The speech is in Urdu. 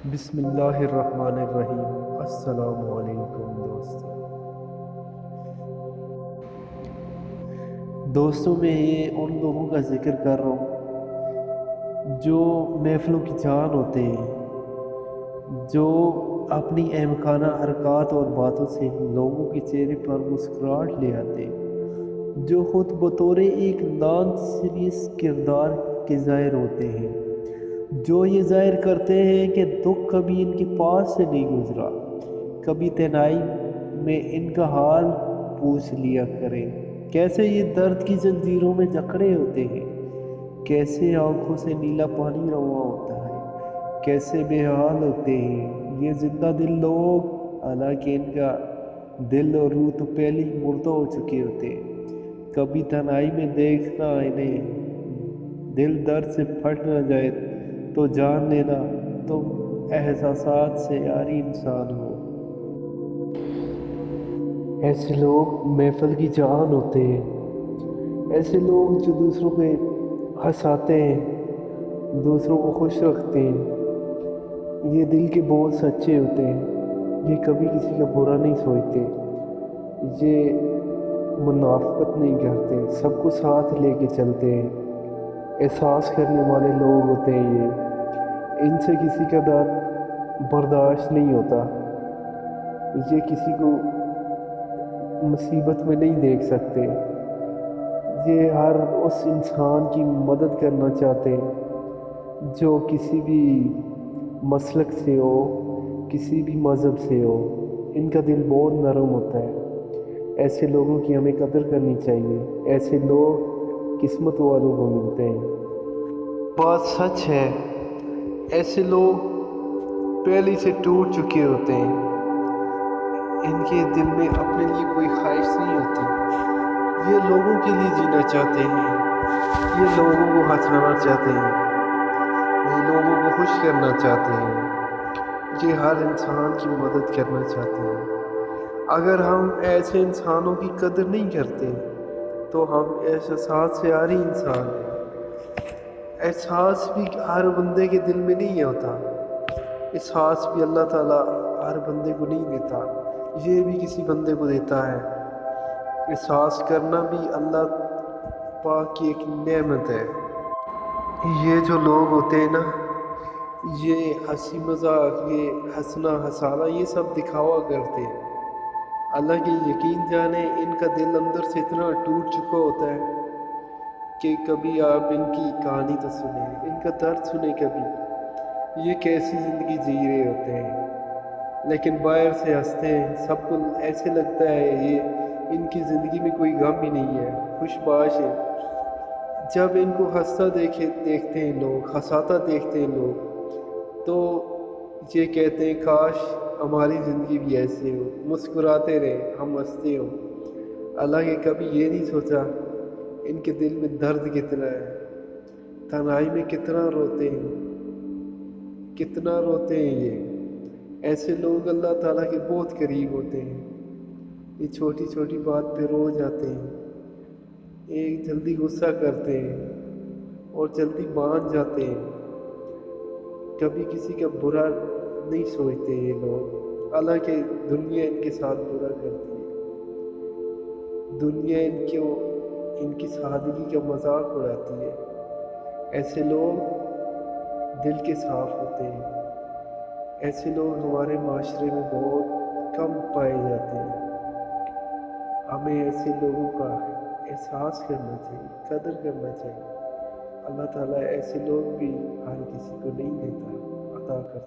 بسم اللہ الرحمن الرحیم۔ السلام علیکم دوستوں میں یہ ان لوگوں کا ذکر کر رہا ہوں جو محفلوں کی جان ہوتے ہیں، جو اپنی احمقانہ حرکات اور باتوں سے لوگوں کے چہرے پر مسکراہٹ لے آتے ہیں، جو خود بطور ایک نان سیریس کردار کے ظاہر ہوتے ہیں، جو یہ ظاہر کرتے ہیں کہ دکھ کبھی ان کے پاس سے نہیں گزرا، کبھی تنہائی میں ان کا حال پوچھ لیا کریں، کیسے یہ درد کی زنجیروں میں جکڑے ہوتے ہیں، کیسے آنکھوں سے نیلا پانی رواں ہوتا ہے، کیسے بے حال ہوتے ہیں یہ زندہ دل لوگ، حالانکہ ان کا دل اور روح تو پہلے ہی مردہ ہو چکے ہوتے ہیں۔ کبھی تنہائی میں دیکھنا انہیں، دل درد سے پھٹ نہ جائے تو جان لینا تم احساسات سے یاری انسان ہو۔ ایسے لوگ محفل کی جان ہوتے ہیں، ایسے لوگ جو دوسروں کو ہنساتے ہیں، دوسروں کو خوش رکھتے ہیں، یہ دل کے بہت سچے ہوتے ہیں، یہ کبھی کسی کا برا نہیں سوچتے، یہ منافقت نہیں کرتے، سب کو ساتھ لے کے چلتے ہیں، احساس کرنے والے لوگ ہوتے ہیں یہ، ان سے کسی کا درد برداشت نہیں ہوتا، یہ کسی کو مصیبت میں نہیں دیکھ سکتے، یہ ہر اس انسان کی مدد کرنا چاہتے ہیں جو کسی بھی مسلک سے ہو، کسی بھی مذہب سے ہو، ان کا دل بہت نرم ہوتا ہے۔ ایسے لوگوں کی ہمیں قدر کرنی چاہیے، ایسے لوگ قسمت والوں کو ملتے ہیں۔ بات سچ ہے، ایسے لوگ پہلے سے ٹوٹ چکے ہوتے ہیں، ان کے دل میں اپنے لیے کوئی خواہش نہیں ہوتی، یہ لوگوں کے لیے جینا چاہتے ہیں، یہ لوگوں کو ہنسانا چاہتے ہیں، یہ لوگوں کو خوش کرنا چاہتے ہیں، یہ ہر انسان کی مدد کرنا چاہتے ہیں۔ اگر ہم ایسے انسانوں کی قدر نہیں کرتے تو ہم احساسات سے عاری انسان ہیں۔ احساس بھی ہر بندے کے دل میں نہیں ہوتا، احساس بھی اللہ تعالیٰ ہر بندے کو نہیں دیتا، یہ بھی کسی بندے کو دیتا ہے۔ احساس کرنا بھی اللہ پاک کی ایک نعمت ہے۔ یہ جو لوگ ہوتے ہیں نا، یہ ہنسی مذاق، یہ ہنسنا ہنسانا، یہ سب دکھاوا کرتے ہیں، حالانکہ یقین جانے ان کا دل اندر سے اتنا ٹوٹ چکا ہوتا ہے کہ کبھی آپ ان کی کہانی تو سنیں، ان کا درد سنیں کبھی، یہ کیسی زندگی جی رہے ہوتے ہیں، لیکن باہر سے ہنستے ہیں، سب کو ایسے لگتا ہے یہ ان کی زندگی میں کوئی غم ہی نہیں ہے، خوش باش ہے۔ جب ان کو ہنستا دیکھتے ہیں لوگ، ہنساتا دیکھتے ہیں لوگ، تو یہ کہتے ہیں کاش ہماری زندگی بھی ایسے ہو، مسکراتے رہیں، ہم ہنستے ہوں۔ حالانکہ کبھی یہ نہیں سوچا ان کے دل میں درد کتنا ہے، تنہائی میں کتنا روتے ہیں، کتنا روتے ہیں یہ۔ ایسے لوگ اللہ تعالیٰ کے بہت قریب ہوتے ہیں، یہ چھوٹی چھوٹی بات پہ رو جاتے ہیں، ایک جلدی غصہ کرتے ہیں اور جلدی مان جاتے ہیں، کبھی کسی کا برا نہیں سوچتے یہ لوگ، حالانکہ دنیا ان کے ساتھ برا کرتی ہے، دنیا ان کی سادگی کا مذاق اڑاتی ہے۔ ایسے لوگ دل کے صاف ہوتے ہیں، ایسے لوگ ہمارے معاشرے میں بہت کم پائے جاتے ہیں، ہمیں ایسے لوگوں کا احساس کرنا چاہیے، قدر کرنا چاہیے۔ اللہ تعالیٰ ایسے لوگ بھی ہر کسی کو نہیں دیتا، عطا کرتا۔